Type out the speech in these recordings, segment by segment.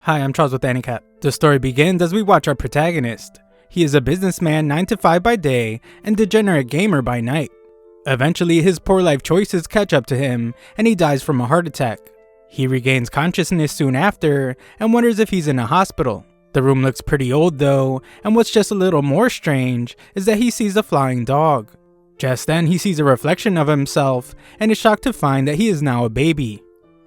Hi, I'm Charles with AniCap. The story begins as we watch our protagonist. He is a businessman 9 to 5 by day and degenerate gamer by night. Eventually, his poor life choices catch up to him and he dies from a heart attack. He regains consciousness soon after and wonders if he's in a hospital. The room looks pretty old though, and what's just a little more strange is that he sees a flying dog. Just then, he sees a reflection of himself and is shocked to find that he is now a baby.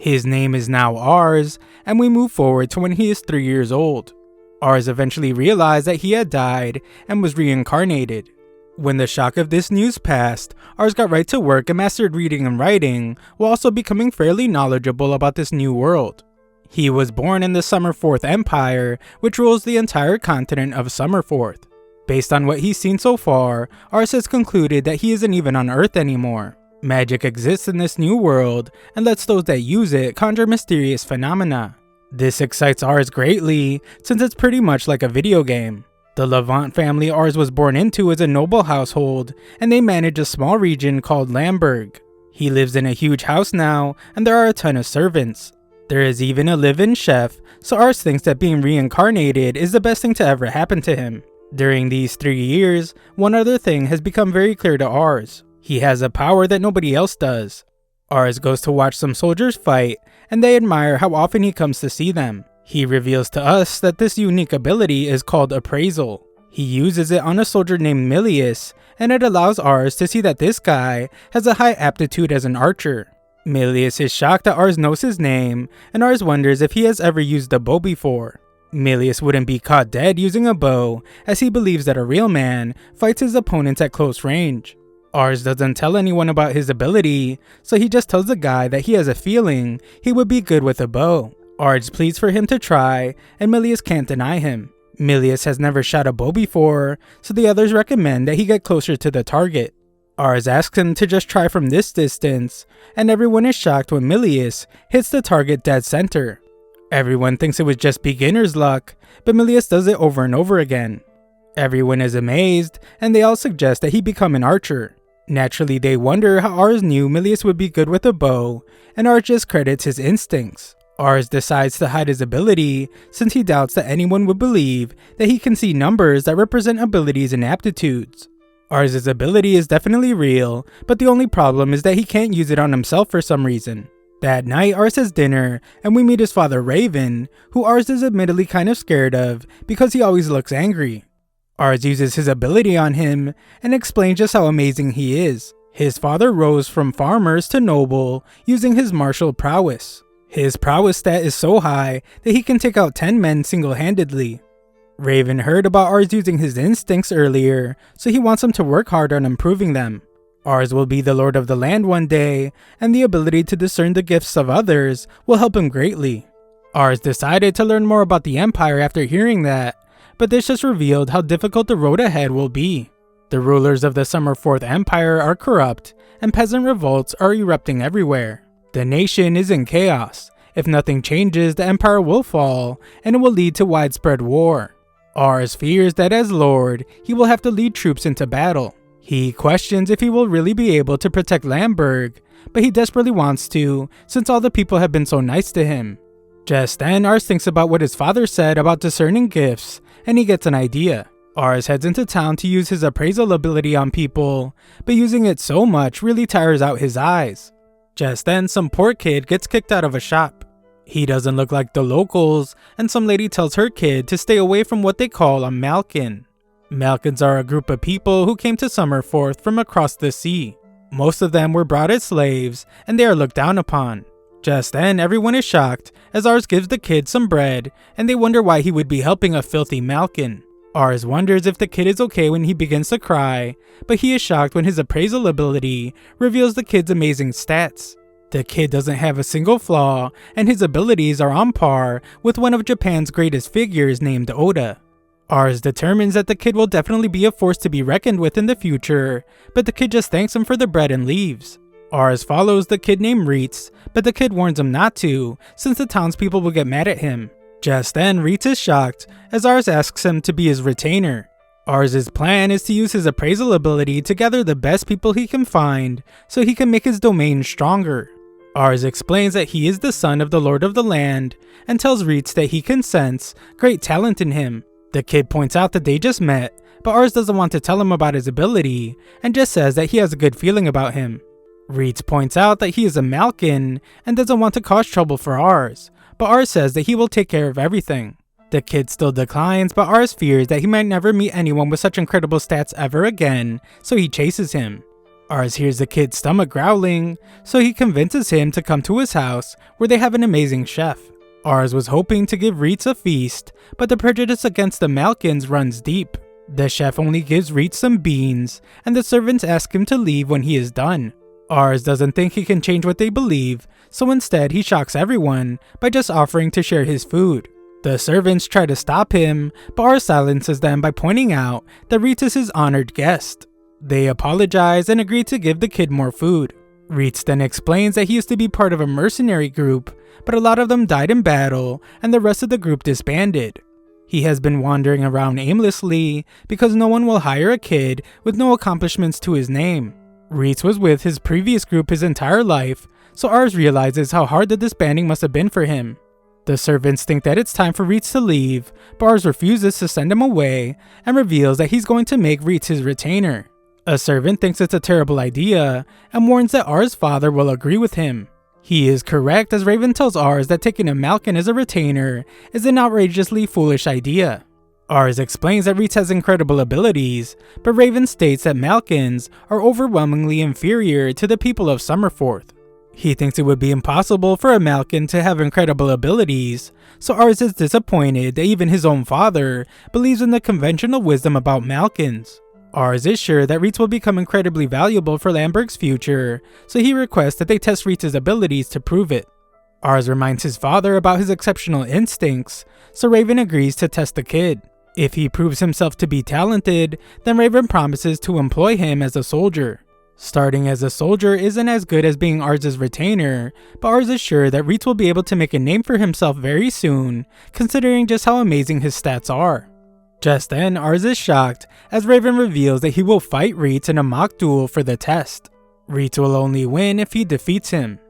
His name is now Ars, and we move forward to when he is 3 years old. Ars eventually realized that he had died and was reincarnated. When the shock of this news passed, Ars got right to work and mastered reading and writing, while also becoming fairly knowledgeable about this new world. He was born in the Summerforth Empire, which rules the entire continent of Summerforth. Based on what he's seen so far, Ars has concluded that he isn't even on Earth anymore. Magic exists in this new world and lets those that use it conjure mysterious phenomena. This excites Ars greatly since it's pretty much like a video game. The Levant family Ars was born into is a noble household and they manage a small region called Lamberg. He lives in a huge house now and there are a ton of servants. There is even a live-in chef, so Ars thinks that being reincarnated is the best thing to ever happen to him. During these 3 years, one other thing has become very clear to Ars. He has a power that nobody else does. Ars goes to watch some soldiers fight, and they admire how often he comes to see them. He reveals to us that this unique ability is called appraisal. He uses it on a soldier named Milius, and it allows Ars to see that this guy has a high aptitude as an archer. Milius is shocked that Ars knows his name, and Ars wonders if he has ever used a bow before. Milius wouldn't be caught dead using a bow, as he believes that a real man fights his opponents at close range. Ars doesn't tell anyone about his ability, so he just tells the guy that he has a feeling he would be good with a bow. Ars pleads for him to try, and Milius can't deny him. Milius has never shot a bow before, so the others recommend that he get closer to the target. Ars asks him to just try from this distance, and everyone is shocked when Milius hits the target dead center. Everyone thinks it was just beginner's luck, but Milius does it over and over again. Everyone is amazed, and they all suggest that he become an archer. Naturally, they wonder how Ars knew Milius would be good with a bow, and Ars just credits his instincts. Ars decides to hide his ability, since he doubts that anyone would believe that he can see numbers that represent abilities and aptitudes. Ars' ability is definitely real, but the only problem is that he can't use it on himself for some reason. That night, Ars has dinner, and we meet his father Raven, who Ars is admittedly kind of scared of because he always looks angry. Ars uses his ability on him and explains just how amazing he is. His father rose from farmers to noble using his martial prowess. His prowess stat is so high that he can take out 10 men single-handedly. Raven heard about Ars using his instincts earlier, so he wants him to work hard on improving them. Ars will be the lord of the land one day, and the ability to discern the gifts of others will help him greatly. Ars decided to learn more about the Empire after hearing that, but this just revealed how difficult the road ahead will be. The rulers of the Summerforth Empire are corrupt, and peasant revolts are erupting everywhere. The nation is in chaos. If nothing changes, the empire will fall, and it will lead to widespread war. Ars fears that as lord, he will have to lead troops into battle. He questions if he will really be able to protect Lamberg, but he desperately wants to, since all the people have been so nice to him. Just then, Ars thinks about what his father said about discerning gifts, and he gets an idea. Ars heads into town to use his appraisal ability on people, but using it so much really tires out his eyes. Just then, some poor kid gets kicked out of a shop. He doesn't look like the locals, and some lady tells her kid to stay away from what they call a Malkin. Malkins are a group of people who came to Summerforth from across the sea. Most of them were brought as slaves, and they are looked down upon. Just then, everyone is shocked as Ars gives the kid some bread, and they wonder why he would be helping a filthy Malkin. Ars wonders if the kid is okay when he begins to cry, but he is shocked when his appraisal ability reveals the kid's amazing stats. The kid doesn't have a single flaw, and his abilities are on par with one of Japan's greatest figures named Oda. Ars determines that the kid will definitely be a force to be reckoned with in the future, but the kid just thanks him for the bread and leaves. Ars follows the kid named Reitz, but the kid warns him not to, since the townspeople will get mad at him. Just then, Reitz is shocked, as Ars asks him to be his retainer. Ars' plan is to use his appraisal ability to gather the best people he can find, so he can make his domain stronger. Ars explains that he is the son of the Lord of the Land and tells Reitz that he can sense great talent in him. The kid points out that they just met, but Ars doesn't want to tell him about his ability and just says that he has a good feeling about him. Reitz points out that he is a Malkin and doesn't want to cause trouble for Ars, but Ars says that he will take care of everything. The kid still declines, but Ars fears that he might never meet anyone with such incredible stats ever again, so he chases him. Ars hears the kid's stomach growling, so he convinces him to come to his house where they have an amazing chef. Ars was hoping to give Reitz a feast, but the prejudice against the Malkins runs deep. The chef only gives Reitz some beans, and the servants ask him to leave when he is done. Ars doesn't think he can change what they believe, so instead he shocks everyone by just offering to share his food. The servants try to stop him, but Ars silences them by pointing out that Reitz is his honored guest. They apologize and agree to give the kid more food. Reitz then explains that he used to be part of a mercenary group, but a lot of them died in battle and the rest of the group disbanded. He has been wandering around aimlessly because no one will hire a kid with no accomplishments to his name. Reitz was with his previous group his entire life, so Ars realizes how hard the disbanding must have been for him. The servants think that it's time for Reitz to leave, but Ars refuses to send him away and reveals that he's going to make Reitz his retainer. A servant thinks it's a terrible idea and warns that Ars' father will agree with him. He is correct, as Raven tells Ars that taking a Malkin as a retainer is an outrageously foolish idea. Ars explains that Reitz has incredible abilities, but Raven states that Malkins are overwhelmingly inferior to the people of Summerforth. He thinks it would be impossible for a Malkin to have incredible abilities, so Ars is disappointed that even his own father believes in the conventional wisdom about Malkins. Ars is sure that Reitz will become incredibly valuable for Lamberg's future, so he requests that they test Reitz's abilities to prove it. Ars reminds his father about his exceptional instincts, so Raven agrees to test the kid. If he proves himself to be talented, then Raven promises to employ him as a soldier. Starting as a soldier isn't as good as being Ars' retainer, but Ars is sure that Reitz will be able to make a name for himself very soon, considering just how amazing his stats are. Just then, Ars is shocked as Raven reveals that he will fight Reitz in a mock duel for the test. Reitz will only win if he defeats him.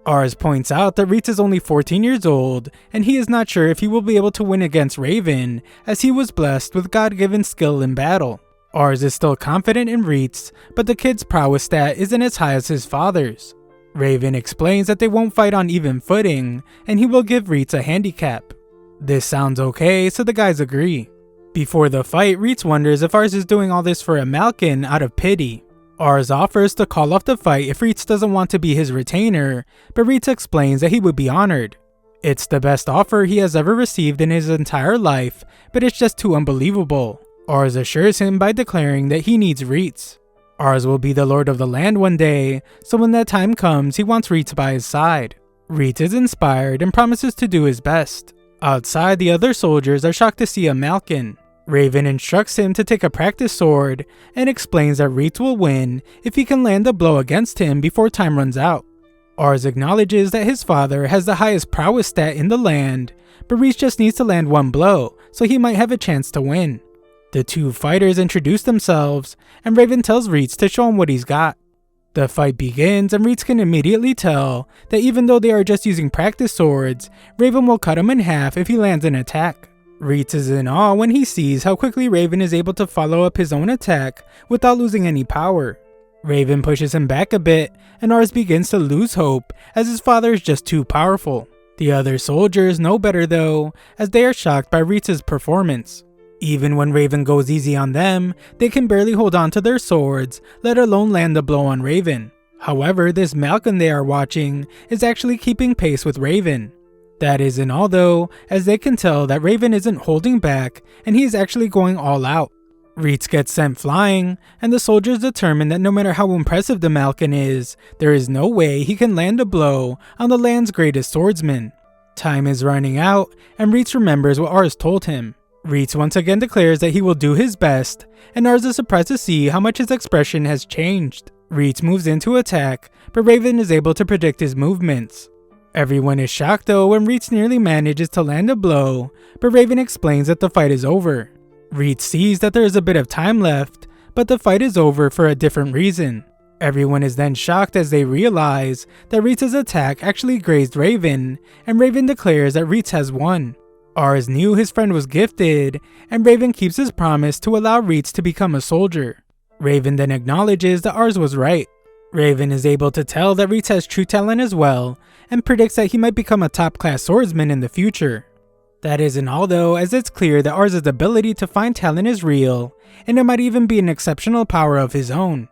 Ars points out that Reitz is only 14 years old and he is not sure if he will be able to win against Raven, as he was blessed with God-given skill in battle. Ars is still confident in Reitz, but the kid's prowess stat isn't as high as his father's. Raven explains that they won't fight on even footing and he will give Reitz a handicap. This sounds okay, so the guys agree. Before the fight, Reitz wonders if Ars is doing all this for a Malkin out of pity. Ars offers to call off the fight if Reitz doesn't want to be his retainer, but Reitz explains that he would be honored. It's the best offer he has ever received in his entire life, but it's just too unbelievable. Ars assures him by declaring that he needs Reitz. Ars will be the Lord of the Land one day, so when that time comes, he wants Reitz by his side. Reitz is inspired and promises to do his best. Outside, the other soldiers are shocked to see a Malkin. Raven instructs him to take a practice sword and explains that Reitz will win if he can land a blow against him before time runs out. Ars acknowledges that his father has the highest prowess stat in the land, but Reitz just needs to land one blow, so he might have a chance to win. The two fighters introduce themselves, and Raven tells Reitz to show him what he's got. The fight begins, and Reitz can immediately tell that even though they are just using practice swords, Raven will cut him in half if he lands an attack. Reitz is in awe when he sees how quickly Raven is able to follow up his own attack without losing any power. Raven pushes him back a bit, and Ars begins to lose hope as his father is just too powerful. The other soldiers know better though, as they are shocked by Reitz's performance. Even when Raven goes easy on them, they can barely hold on to their swords, let alone land a blow on Raven. However, this Malkin they are watching is actually keeping pace with Raven. That isn't all though, as they can tell that Raven isn't holding back and he is actually going all out. Reitz gets sent flying, and the soldiers determine that no matter how impressive the Malkin is, there is no way he can land a blow on the land's greatest swordsman. Time is running out, and Reitz remembers what Ars told him. Reitz once again declares that he will do his best, and Ars is surprised to see how much his expression has changed. Reitz moves in to attack, but Raven is able to predict his movements. Everyone is shocked though when Reitz nearly manages to land a blow, but Raven explains that the fight is over. Reitz sees that there is a bit of time left, but the fight is over for a different reason. Everyone is then shocked as they realize that Ritz's attack actually grazed Raven, and Raven declares that Ritz has won. Ars knew his friend was gifted, and Raven keeps his promise to allow Ritz to become a soldier. Raven then acknowledges that Ars was right. Raven is able to tell that Ritz has true talent as well, and predicts that he might become a top-class swordsman in the future. That isn't all though, as it's clear that Ars' ability to find talent is real, and it might even be an exceptional power of his own.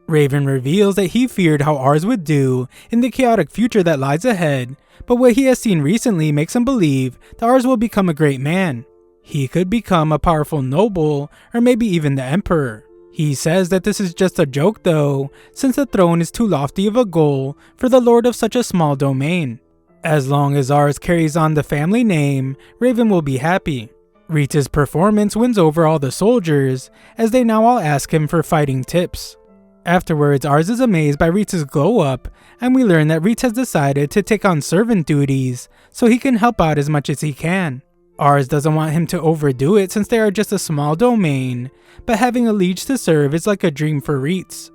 Raven reveals that he feared how Ars would do in the chaotic future that lies ahead, but what he has seen recently makes him believe that Ars will become a great man. He could become a powerful noble, or maybe even the emperor. He says that this is just a joke though, since the throne is too lofty of a goal for the lord of such a small domain. As long as Ars carries on the family name, Raven will be happy. Ritz's performance wins over all the soldiers, as they now all ask him for fighting tips. Afterwards, Ars is amazed by Ritz's glow up, and we learn that Ritz has decided to take on servant duties, so he can help out as much as he can. Ars doesn't want him to overdo it since they are just a small domain, but having a liege to serve is like a dream for Ritz.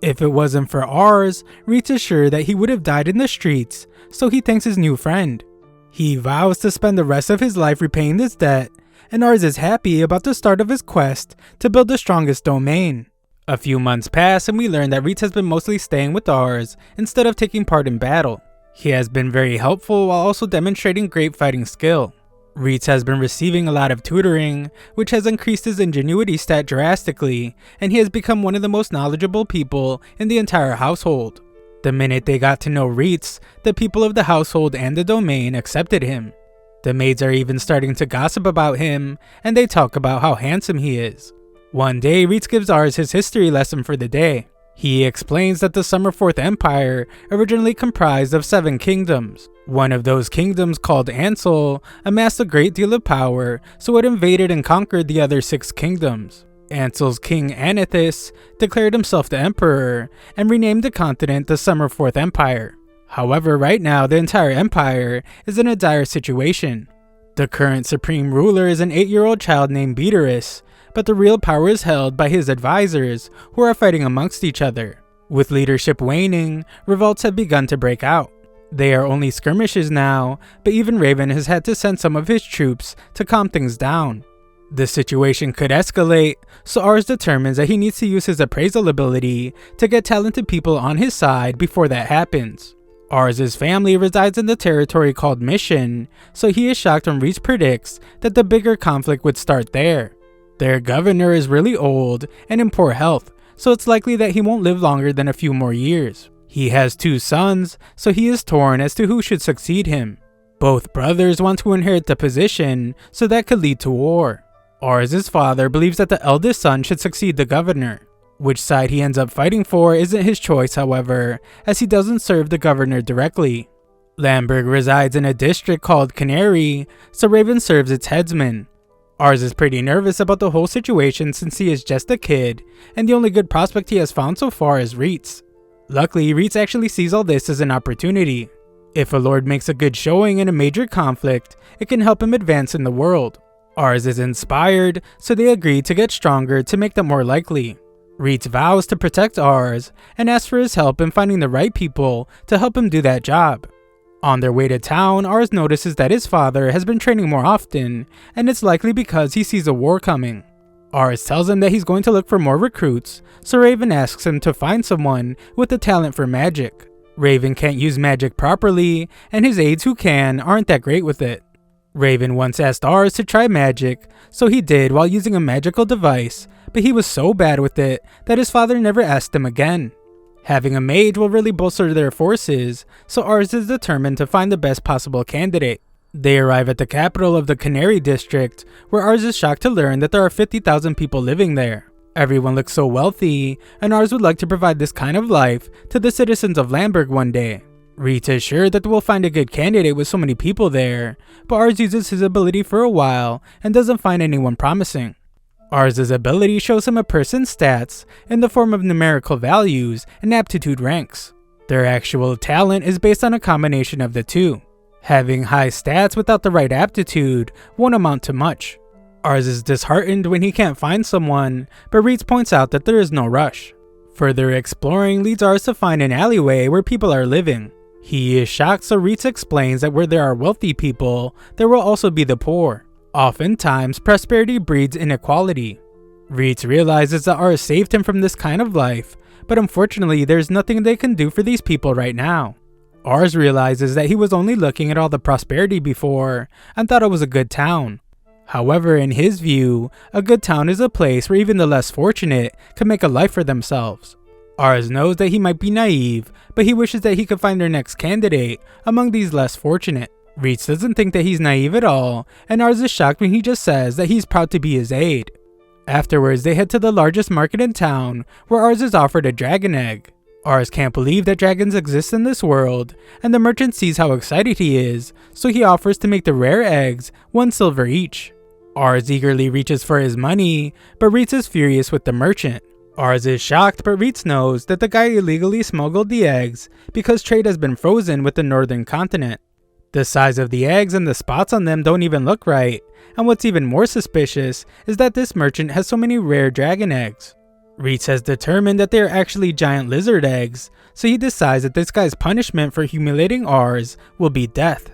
If it wasn't for Ars, Ritz is sure that he would have died in the streets, so he thanks his new friend. He vows to spend the rest of his life repaying this debt, and Ars is happy about the start of his quest to build the strongest domain. A few months pass and we learn that Ritz has been mostly staying with Ars instead of taking part in battle. He has been very helpful while also demonstrating great fighting skill. Ritz has been receiving a lot of tutoring, which has increased his ingenuity stat drastically, and he has become one of the most knowledgeable people in the entire household. The minute they got to know Ritz, the people of the household and the domain accepted him. The maids are even starting to gossip about him, and they talk about how handsome he is. One day, Ritz gives Ars his history lesson for the day. He explains that the Summerforth Empire originally comprised of 7 kingdoms. One of those kingdoms, called Ansel, amassed a great deal of power, so it invaded and conquered the other 6 kingdoms. Ansel's king Anithis declared himself the emperor, and renamed the continent the Summerforth Empire. However, right now, the entire empire is in a dire situation. The current supreme ruler is an 8-year-old child named Beaterus, but the real power is held by his advisors, who are fighting amongst each other. With leadership waning, revolts have begun to break out. They are only skirmishes now, but even Raven has had to send some of his troops to calm things down. The situation could escalate, so Ars determines that he needs to use his appraisal ability to get talented people on his side before that happens. Ars' family resides in the territory called Mission, so he is shocked when Ritz predicts that the bigger conflict would start there. Their governor is really old and in poor health, so it's likely that he won't live longer than a few more years. He has 2 sons, so he is torn as to who should succeed him. Both brothers want to inherit the position, so that could lead to war. Ars' father believes that the eldest son should succeed the governor. Which side he ends up fighting for isn't his choice, however, as he doesn't serve the governor directly. Lamberg resides in a district called Canary, so Raven serves its headsman. Ars is pretty nervous about the whole situation since he is just a kid, and the only good prospect he has found so far is Ritz. Luckily, Ritz actually sees all this as an opportunity. If a lord makes a good showing in a major conflict, it can help him advance in the world. Ars is inspired, so they agree to get stronger to make that more likely. Ritz vows to protect Ars, and asks for his help in finding the right people to help him do that job. On their way to town, Ars notices that his father has been training more often, and it's likely because he sees a war coming. Ars tells him that he's going to look for more recruits, so Raven asks him to find someone with a talent for magic. Raven can't use magic properly, and his aides who can aren't that great with it. Raven once asked Ars to try magic, so he did while using a magical device, but he was so bad with it that his father never asked him again. Having a mage will really bolster their forces, so Ars is determined to find the best possible candidate. They arrive at the capital of the Canary district, where Ars is shocked to learn that there are 50,000 people living there. Everyone looks so wealthy, and Ars would like to provide this kind of life to the citizens of Lamberg one day. Ritz is sure that we'll find a good candidate with so many people there, but Ars uses his ability for a while and doesn't find anyone promising. Ars' ability shows him a person's stats in the form of numerical values and aptitude ranks. Their actual talent is based on a combination of the two. Having high stats without the right aptitude won't amount to much. Ars is disheartened when he can't find someone, but Ritz points out that there is no rush. Further exploring leads Ars to find an alleyway where people are living. He is shocked, so Reitz explains that where there are wealthy people, there will also be the poor. Oftentimes, prosperity breeds inequality. Reitz realizes that Ars saved him from this kind of life, but unfortunately there's nothing they can do for these people right now. Ars realizes that he was only looking at all the prosperity before and thought it was a good town. However, in his view, a good town is a place where even the less fortunate can make a life for themselves. Ars knows that he might be naive, but he wishes that he could find their next candidate among these less fortunate. Reitz doesn't think that he's naive at all, and Ars is shocked when he just says that he's proud to be his aide. Afterwards, they head to the largest market in town, where Ars is offered a dragon egg. Ars can't believe that dragons exist in this world, and the merchant sees how excited he is, so he offers to make the rare eggs 1 silver each. Ars eagerly reaches for his money, but Reitz is furious with the merchant. Ars is shocked, but Reitz knows that the guy illegally smuggled the eggs because trade has been frozen with the northern continent. The size of the eggs and the spots on them don't even look right, and what's even more suspicious is that this merchant has so many rare dragon eggs. Reitz has determined that they are actually giant lizard eggs, so he decides that this guy's punishment for humiliating Ars will be death.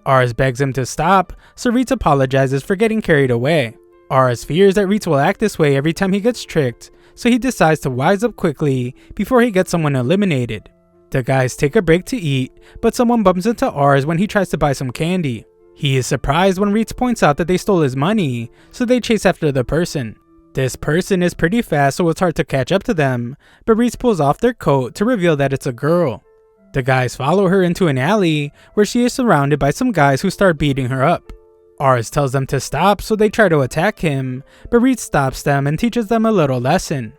Ars begs him to stop, so Reitz apologizes for getting carried away. Ars fears that Reitz will act this way every time he gets tricked, so he decides to wise up quickly before he gets someone eliminated. The guys take a break to eat, but someone bumps into Ars when he tries to buy some candy. He is surprised when Reitz points out that they stole his money, so they chase after the person. This person is pretty fast, so it's hard to catch up to them, but Reitz pulls off their coat to reveal that it's a girl. The guys follow her into an alley where she is surrounded by some guys who start beating her up. Ars tells them to stop, so they try to attack him, but Reitz stops them and teaches them a little lesson.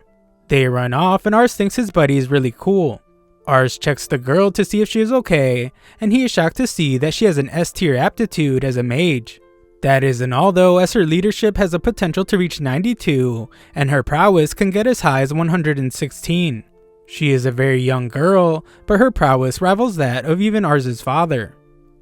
They run off, and Ars thinks his buddy is really cool. Ars checks the girl to see if she is okay, and he is shocked to see that she has an S-tier aptitude as a mage. That isn't all though, as her leadership has a potential to reach 92, and her prowess can get as high as 116. She is a very young girl, but her prowess rivals that of even Ars's father.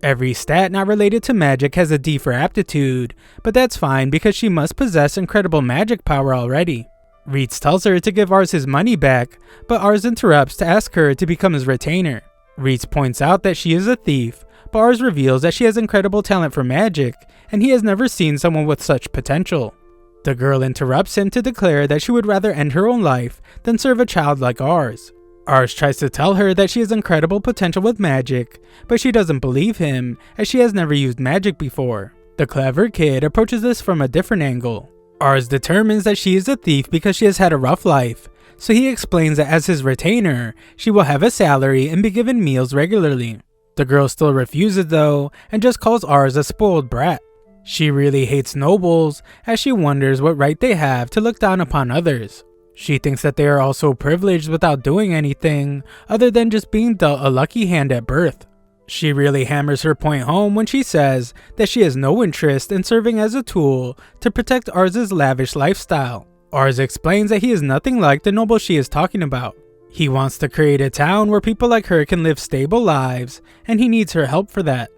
Every stat not related to magic has a D for aptitude, but that's fine because she must possess incredible magic power already. Reitz tells her to give Ars his money back, but Ars interrupts to ask her to become his retainer. Reitz points out that she is a thief, but Ars reveals that she has incredible talent for magic, and he has never seen someone with such potential. The girl interrupts him to declare that she would rather end her own life than serve a child like Ars. Ars tries to tell her that she has incredible potential with magic, but she doesn't believe him as she has never used magic before. The clever kid approaches this from a different angle. Ars determines that she is a thief because she has had a rough life, so he explains that as his retainer, she will have a salary and be given meals regularly. The girl still refuses though, and just calls Ars a spoiled brat. She really hates nobles, as she wonders what right they have to look down upon others. She thinks that they are all so privileged without doing anything, other than just being dealt a lucky hand at birth. She really hammers her point home when she says that she has no interest in serving as a tool to protect Ars's lavish lifestyle. Ars explains that he is nothing like the noble she is talking about. He wants to create a town where people like her can live stable lives, and he needs her help for that.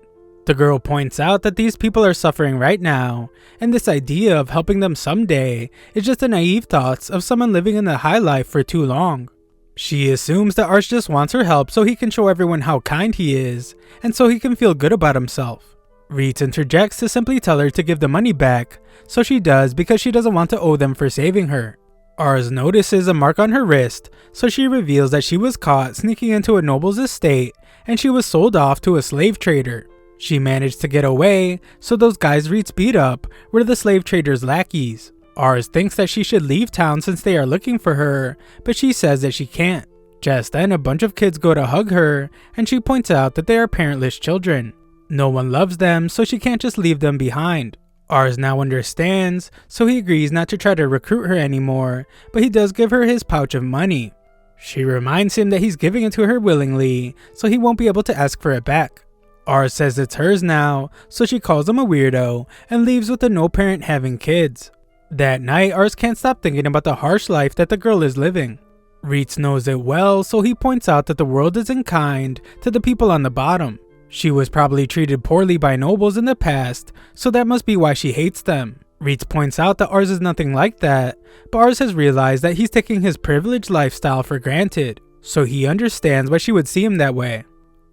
The girl points out that these people are suffering right now, and this idea of helping them someday is just the naive thoughts of someone living in the high life for too long. She assumes that Ars just wants her help so he can show everyone how kind he is, and so he can feel good about himself. Reitz interjects to simply tell her to give the money back, so she does because she doesn't want to owe them for saving her. Ars notices a mark on her wrist, so she reveals that she was caught sneaking into a noble's estate and she was sold off to a slave trader. She managed to get away, so those guys Reitz beat up were the slave trader's lackeys. Ars thinks that she should leave town since they are looking for her, but she says that she can't. Just then a bunch of kids go to hug her, and she points out that they are parentless children. No one loves them, so she can't just leave them behind. Ars now understands, so he agrees not to try to recruit her anymore, but he does give her his pouch of money. She reminds him that he's giving it to her willingly, so he won't be able to ask for it back. Ars says it's hers now, so she calls him a weirdo and leaves with the no parent having kids. That night, Ars can't stop thinking about the harsh life that the girl is living. Reitz knows it well, so he points out that the world isn't kind to the people on the bottom. She was probably treated poorly by nobles in the past, so that must be why she hates them. Reitz points out that Ars is nothing like that, but Ars has realized that he's taking his privileged lifestyle for granted, so he understands why she would see him that way.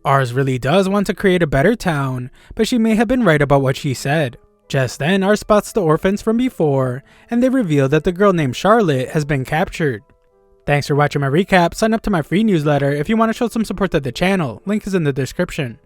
Ars really does want to create a better town, but she may have been right about what she said. Just then, Ars spots the orphans from before, and they reveal that the girl named Charlotte has been captured. Thanks for watching my recap. Sign up to my free newsletter if you want to show some support to the channel. Link is in the description.